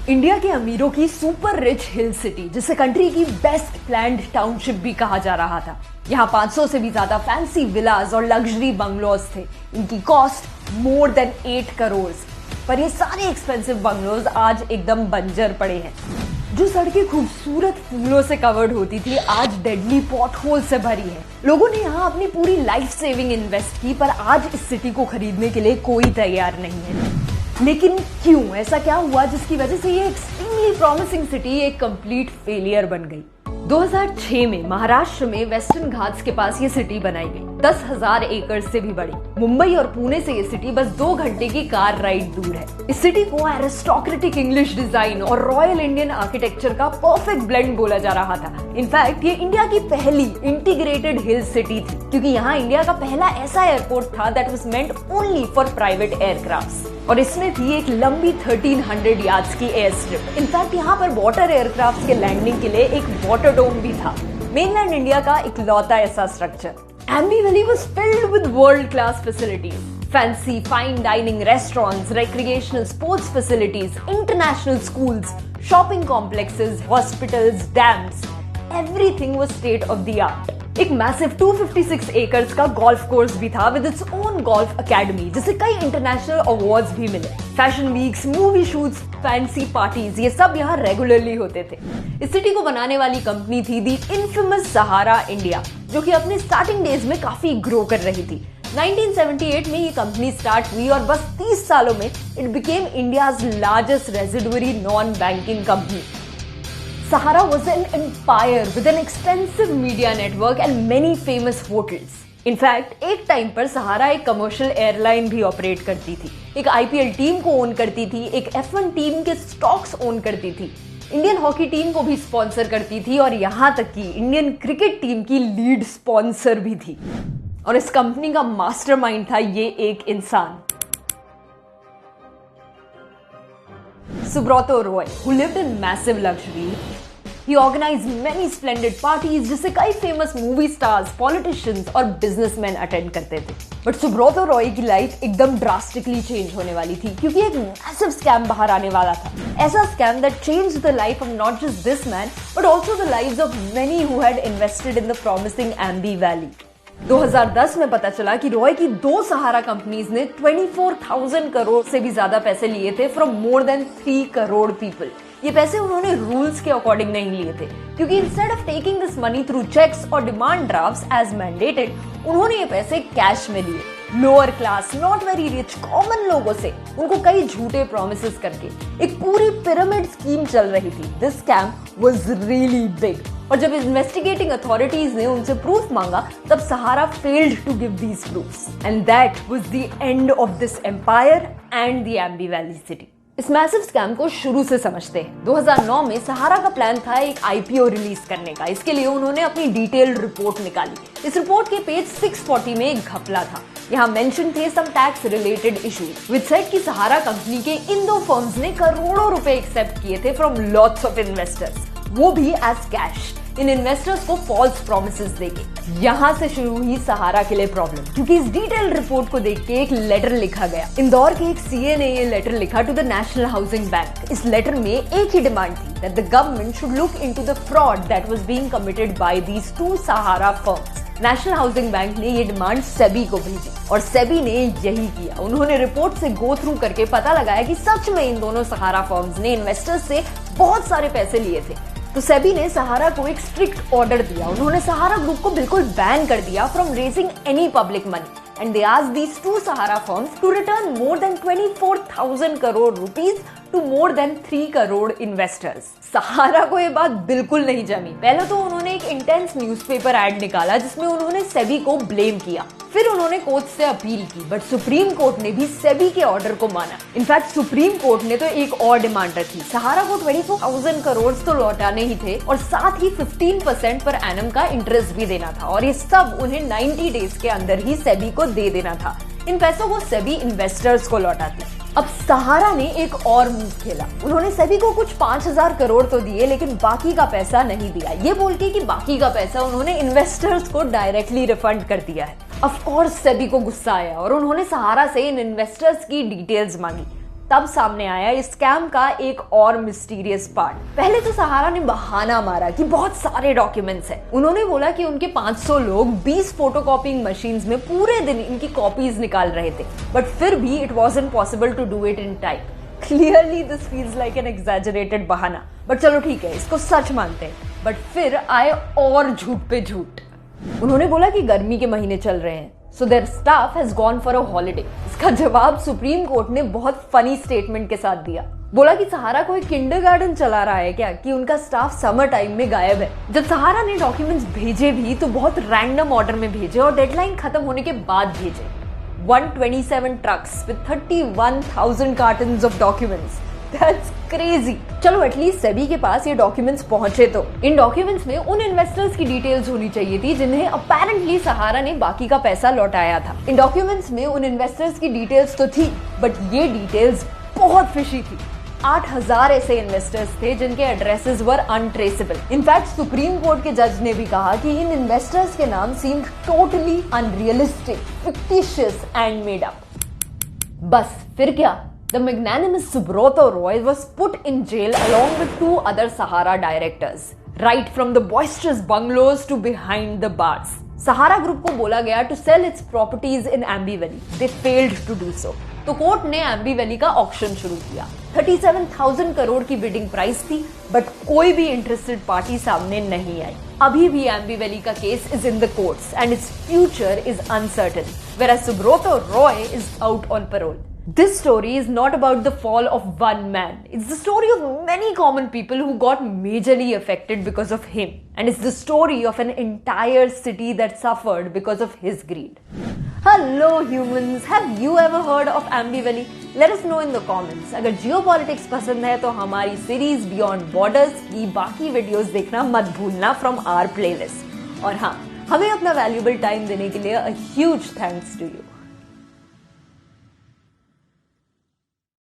India के अमीरों की सुपर रिच हिल सिटी, जिसे कंट्री की बेस्ट प्लान्ड टाउनशिप भी कहा जा रहा था। यहाँ 500 से भी ज्यादा फैंसी विलास और लग्जरी बंगलोज थे। इनकी कॉस्ट मोर देन 8 करोड़। पर ये सारे एक्सपेंसिव बंगलोज आज एकदम बंजर पड़े हैं। जो सड़कें खूबसूरत फूलों से कवर्ड होती थी, आज डेडली पॉटहोल से भरी है। लोगों ने यहाँ अपनी पूरी लाइफ सेविंग इन्वेस्ट की, पर आज इस सिटी को खरीदने के लिए कोई तैयार नहीं है। लेकिन क्यों? ऐसा क्या हुआ जिसकी वजह से ये एक्सट्रीमली प्रॉमिसिंग सिटी एक कंप्लीट फेलियर बन गई? 2006 में महाराष्ट्र में वेस्टर्न घाट्स के पास ये सिटी बनाई गई। 10,000 एकड़ से भी बड़ी। मुंबई और पुणे से ये सिटी बस 2 घंटे की कार राइड दूर है। इस सिटी को एरिस्टोक्रेटिक इंग्लिश डिजाइन और रॉयल इंडियन आर्किटेक्चर का परफेक्ट ब्लेंड बोला जा रहा था। इनफैक्ट ये इंडिया की पहली इंटीग्रेटेड हिल सिटी थी, क्योंकि यहाँ इंडिया का पहला ऐसा एयरपोर्ट था that was meant only for private aircrafts. और इसमें थी एक लंबी 1300 यार्ड्स की एयर स्ट्रिप। इनफैक्ट यहाँ पर वाटर एयरक्राफ्ट के लैंडिंग के लिए एक वाटर डोम भी था। मेनलैंड इंडिया का इकलौता ऐसा structure. Aamby Valley was filled with world-class facilities, fancy fine dining restaurants, recreational sports facilities, international schools, shopping complexes, hospitals, dams. Everything was state of the art. एक मैसिव 256 एकर्स का गोल्फ कोर्स भी था with its own golf academy, जिसे कई international awards भी मिले। Fashion weeks, movie shoots, fancy parties, ये सब यहाँ रेगुलरली होते थे। इस सिटी को बनाने वाली कंपनी थी दी इनफेमस सहारा इंडिया, जो कि अपने स्टार्टिंग डेज में काफी ग्रो कर रही थी। 1978 में ये कंपनी स्टार्ट हुई और बस 30 सालों में it became India's largest residuary non banking company. Sahara was an empire with an extensive media network and many famous hotels. In fact, एक टाइम पर सहारा एक कमर्शियल एयरलाइन भी ऑपरेट करती थी, एक आईपीएल टीम को ओन करती थी, एक F1 टीम के स्टॉक्स ओन करती थी, इंडियन हॉकी टीम को भी स्पॉन्सर करती थी और यहाँ तक कि इंडियन क्रिकेट टीम की लीड स्पॉन्सर भी थी। और इस कंपनी का मास्टरमाइंड था ये एक इंसान, Subrata Roy, who lived in massive luxury. He organized many splendid parties, जिसे कई फेमस मूवी स्टार्स, पॉलिटिशियंस और बिजनेसमैन अटेंड करते थे। बट सुब्रतो रॉय की लाइफ एकदम ड्रास्टिकली चेंज होने वाली थी, क्योंकि एक मैसिव स्कैम बाहर आने वाला था। ऐसा scam that changed the life of not just this man but also the lives of many who had invested in the promising Aamby Valley. 2010 में पता चला कि रॉय की 2 सहारा कंपनीज ने 24,000 करोड़ से भी ज्यादा पैसे लिए थे from more than 3 crore people. ये पैसे उन्होंने रूल्स के अकॉर्डिंग नहीं लिए थे, क्योंकि instead of taking this money through cheques और डिमांड ड्राफ्ट्स एज मैंडेटेड, उन्होंने ये पैसे कैश में लिए। Lower class, not very rich, common लोगों से उनको कई झूठे प्रोमिसेस करके एक पूरी पिरामिड स्कीम चल रही थी। This scam was really big. और जब इन्वेस्टिगेटिंग अथॉरिटीज ने उनसे प्रूफ मांगा, तब Sahara failed to give these proofs, and that was the end of this empire and the Aamby Valley city. इस मैसिव स्कैम को शुरू से समझते हैं। 2009 में सहारा का प्लान था एक आईपीओ रिलीज करने का। इसके लिए उन्होंने अपनी डिटेल्ड रिपोर्ट निकाली। इस रिपोर्ट के पेज 640 में एक घपला था। यहाँ मेंशन थे some tax related issues which said कि सहारा कंपनी के इन 2 फर्म्स ने करोड़ों रुपए एक्सेप्ट किए थे फ्रॉम लॉट्स ऑफ इन्वेस्टर्स, वो भी एज कैश, इन इन्वेस्टर्स को फॉल्स प्रॉमिसेस देके। यहाँ से शुरू हुई सहारा के लिए प्रॉब्लम, क्योंकि इस डिटेल्ड रिपोर्ट को देख के एक लेटर लिखा गया। इंदौर के एक सीए ने ये लेटर लिखा to the national housing bank. इस लेटर में एक ही डिमांड थी that the government should look into the fraud that was being committed by these 2 Sahara firms. National housing bank ने ये डिमांड सेबी को भेजी और सेबी ने यही किया। उन्होंने रिपोर्ट से गो थ्रू करके पता लगाया कि सच में इन दोनों सहारा फर्म्स ने इन्वेस्टर्स से बहुत सारे पैसे लिए थे। तो सेबी ने सहारा को एक स्ट्रिक्ट ऑर्डर दिया। उन्होंने सहारा ग्रुप को बिल्कुल बैन कर दिया from raising any public money, and they asked these 2 Sahara firms to return more than 24,000 crore rupees to more than 3 crore investors. Sahara को ये बात बिल्कुल नहीं जमी। पहले तो उन्होंने एक इंटेंस न्यूज़पेपर एड निकाला जिसमें उन्होंने सेबी को ब्लेम किया। फिर उन्होंने कोर्ट से अपील की, बट सुप्रीम कोर्ट ने भी सेबी के ऑर्डर को माना। इनफैक्ट सुप्रीम कोर्ट ने तो एक और डिमांड रखी। सहारा को 24,000 करोड़ तो लौटाने ही थे और साथ ही 15% पर एनम का इंटरेस्ट भी देना था, और ये सब उन्हें 90 डेज के अंदर ही सेबी को दे देना था। इन पैसों को सेबी इन्वेस्टर्स को लौटाती। अब सहारा ने एक और मूव खेला। उन्होंने सेबी को कुछ 5,000 करोड़ तो दिए, लेकिन बाकी का पैसा नहीं दिया। ये बोल के कि बाकी का पैसा उन्होंने इन्वेस्टर्स को डायरेक्टली रिफंड कर दिया है। ऑफ कोर्स सेबी को गुस्सा आया और उन्होंने सहारा से इन इन्वेस्टर्स की डिटेल्स मांगी। तब सामने आया इस स्कैम का एक और मिस्टीरियस पार्ट। पहले तो सहारा ने बहाना मारा कि बहुत सारे डॉक्यूमेंट्स हैं। उन्होंने बोला कि उनके 500 लोग 20 फोटोकॉपिंग मशीन्स में पूरे दिन इनकी कॉपीज निकाल रहे थे, बट फिर भी it wasn't possible to do it in time. Clearly this feels like an exaggerated बहाना, बट चलो ठीक है, इसको सच मानते हैं। बट फिर आए और झूठ पे झूठ। उन्होंने बोला कि गर्मी के महीने चल रहे हैं, so their staff has gone for a holiday. इसका जवाब सुप्रीम कोर्ट ने बहुत फनी स्टेटमेंट के साथ दिया। बोला कि सहारा कोई किंडरगार्टन चला रहा है क्या कि उनका स्टाफ समर टाइम में गायब है। जब सहारा ने डॉक्यूमेंट्स भेजे भी तो बहुत रैंडम ऑर्डर में भेजे और डेडलाइन खत्म होने के बाद भेजे। 127 trucks with 31,000 cottons of documents. That's crazy. चलो एटलीस्ट सेबी के पास ये डॉक्यूमेंट्स पहुंचे तो। इन डॉक्यूमेंट्स में उन इन्वेस्टर्स की डिटेल्स होनी चाहिए थी जिन्हें अपेरेंटली सहारा ने बाकी का पैसा लौटाया था। इन डॉक्यूमेंट्स में उन इन्वेस्टर्स की डिटेल्स तो थी, बट ये डिटेल्स बहुत फिशी थी। 8,000 ऐसे इन्वेस्टर्स थे जिनके एड्रेसेस वर अनट्रेसेबल। इनफैक्ट सुप्रीम कोर्ट के जज ने भी कहा कि इन इन्वेस्टर्स के नाम seem totally unrealistic, fictitious and made up. बस फिर क्या? The magnanimous Subrata Roy was put in jail along with 2 other Sahara directors, right from the boisterous bungalows to behind the bars. Sahara Group को बोला गया to sell its properties in Ambi Valley. They failed to do so. तो court ने Aamby valley का auction शुरू किया। 37,000 करोड़ की bidding price थी, बट कोई भी इंटरेस्टेड पार्टी सामने नहीं आई। अभी भी एम्बी वैली का case is in the courts and its future is uncertain, whereas Subrata Roy is out on parole. This story is not about the fall of one man. It's the story of many common people who got majorly affected because of him. And it's the story of an entire city that suffered because of his greed. Hello humans, have you ever heard of Ambi Valley? Let us know in the comments. अगर geopolitics पसंद है तो हमारी series Beyond Borders की बाकी videos देखना मत भूलना from our playlist. और हाँ, हमें अपना valuable time देने के लिए a huge thanks to you.